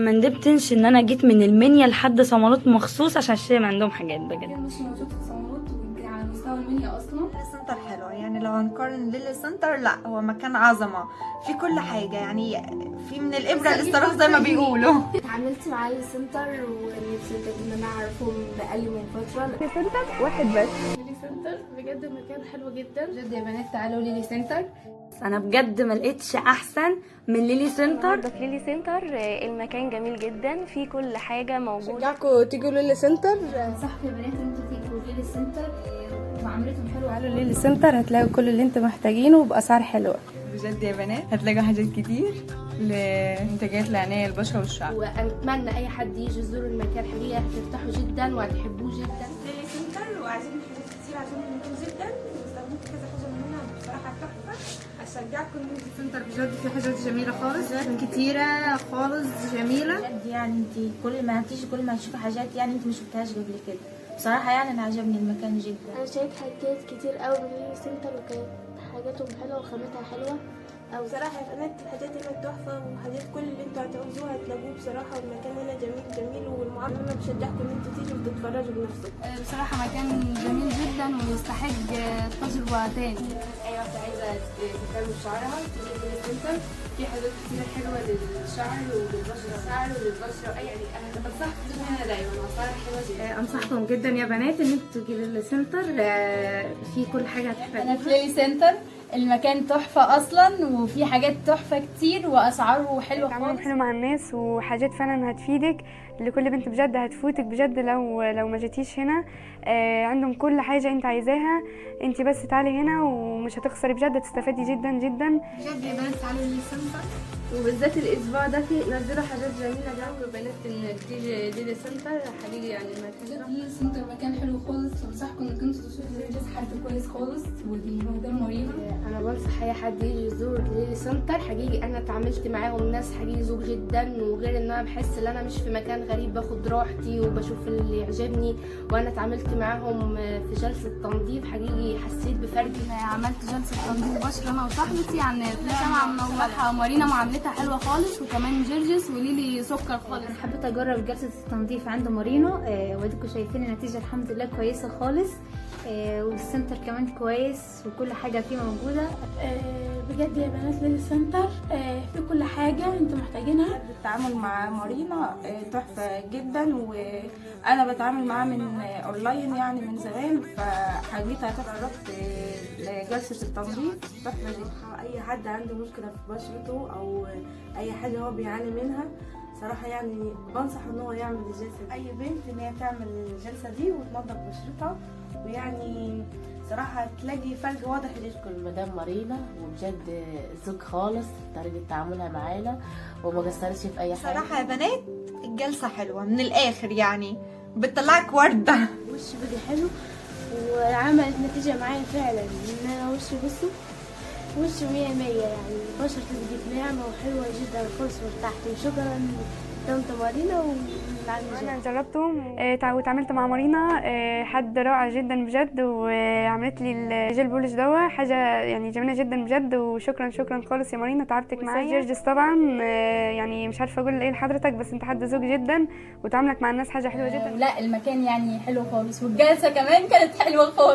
ما ندمتش ان انا جيت من المنيا لحد صمالوت مخصوص عشان اشتري من عندهم حاجات بجد. مش موجود في صمالوت ويمكن على مستوى المنيا اصلا. ليلي سنتر حلوة، يعني لو هنقارن ليلي سنتر لا هو مكان عظمة في كل حاجة، يعني في من الإبرة للصاروخ زي ما بيقولوا. اتعاملت مع ليلي سنتر ونفسي ان انا اعرفهم بقالي من فترة. ليلي سنتر واحد بس. ليلي سنتر بجد مكان حلو جدا بجد يا بنات، تعالوا ليلي سنتر. انا بجد ما لقيتش احسن من ليلي سنتر. في ليلي سنتر المكان جميل جدا، فيه كل حاجه موجوده. شجعكم تيجوا ليلي سنتر. انصحكم يا بنات ان انتوا تيجوا ليلي سنتر، معاملتهم حلوه. تعالوا ليلي سنتر هتلاقوا كل اللي انتوا محتاجينه وباسعار حلوه. بجد يا بنات هتلاقوا حاجات كتير لمنتجات العناية البشرة والشعر. واتمنى اي حد يجي يزور المكان، حقيقه هترتاحوا جدا وهتحبوه جدا. ليلي سنتر وعايزين حاجات كتير عشان المكان جدا، واستخدمت كذا حاجه منها بصراحه تحفه. اشجعكم ليلي سنتر بجد، في حاجات جميله خالص كتيره خالص جميله بجد. يعني انت كل ما هتيجي كل ما هتشوفي حاجات يعني انت ما شفتهاش قبل كده. بصراحه يعني انا عجبني المكان جدا. انا شايف حاجات كتير قوي من ليلي سنتر وكانت حاجاتهم حلوه وخامتها حلوه. او بصراحه يا بنات الحاجات هنا تحفه، وحاجات كل اللي انتوا هتعوزوها هتلاقوه بصراحه، والمكان هنا جميل جميل، والمعامله انا بشجعكم ان انتوا تيجوا وتتفرجوا بنفسكم. بصراحه مكان جميل جدا ويستحق تجربه تاني. اي واحده عايزه تهتم بشعرها تيجي ليلي سنتر، في حاجات كتير حلوه للشعر وللبشره يعني انا بنصحكم تيجوا هنا دايما، اسعار حلوه جدا. انصحكم جدا يا بنات ان انتوا تيجوا ليلي سنتر، في كل حاجه هتحتاجوها. انا في ليلي سنتر، المكان تحفة أصلا وفي حاجات تحفة كتير وأسعاره حلوة خالص. تعاملهم حلو مع الناس وحاجات فعلا هتفيدك لكل بنت بجد، هتفوتك بجد لو ما جيتيش هنا. عندهم كل حاجة انت عايزاها، انت بس تعالي هنا ومش هتخسري بجد، تستفادي جدا جدا بجد يا بنات. تعالوا ليلي سنتر، وبالذات الاسبوع ده في نزلوا حاجات جميله جو بنات ان تيجي ليلي سنتر حقيقي يعني ما تجي. ليلي سنتر مكان حلو خالص، وانصحكم انكم انتوا تشوفوا ريفيوز حد كويس خالص والمدام مريضه. انا بنصح اي حد يجي يزور ليلي سنتر، حقيقي انا اتعاملت معاهم ناس حقيقي ذوق جدا، وغير ان انا بحس ان انا مش في مكان غريب، باخد راحتي وبشوف اللي يعجبني. وانا اتعاملت معاهم في جلسه تنظيف، حقيقي حسيت بفرق. عملت جلسه تنظيف بشره انا وصاحبتي عن سمعه منوره، مارينا معاملتها حلوه خالص، وكمان جرجس وليلي سكر خالص. انا حبيت اجرب جلسه التنظيف عند مارينا، واديكم شايفين النتيجه الحمد لله كويسه خالص. والسنتر كمان كويس وكل حاجه فيه موجوده. بجد يا بنات ليلي سنتر في كل حاجه انتوا محتاجينها. التعامل مع مارينا تحفة جدا، وانا بتعامل معاه من اونلاين يعني من زمان، فحبيتها اتعرفت لجلسة التنظيف تحفة جدا. اي حد عنده مشكلة في بشرته او اي حاجة هو بيعاني منها صراحة يعني بنصح ان هو يعمل الجلسة دي. اي بنت ان هي تعمل الجلسة دي وتنظف بشرتها، ويعني صراحة هتلاقي فرق واضح جدا. المدام مارينا وبجد ذوق خالص طريقة تعاملها معانا وما قصرتش في اي حاجة. صراحة يا بنات الجلسة حلوة من الاخر، يعني بتطلعك وردة. وش بدي حلو وعملت نتيجة معايا فعلا، ان انا وشي بصوا وشي 100 يعني بشرتي بقت ناعمة وحلوة جدا خالص وارتحت. وشكرا طنط مارينا انا جربتهم وتعاملت مع مارينا، حد رائع جدا بجد، وعملت لي الجيل بولش دوا حاجه يعني جميله جدا بجد. وشكرا خالص يا مارينا، تعبتك معايا. جرجس طبعا يعني مش عارفه اقول ايه لحضرتك، بس انت حد ذوق جدا وتعاملك مع الناس حاجه حلوه جدا. لا المكان يعني حلو خالص، والجلسة كمان كانت حلوة خالص.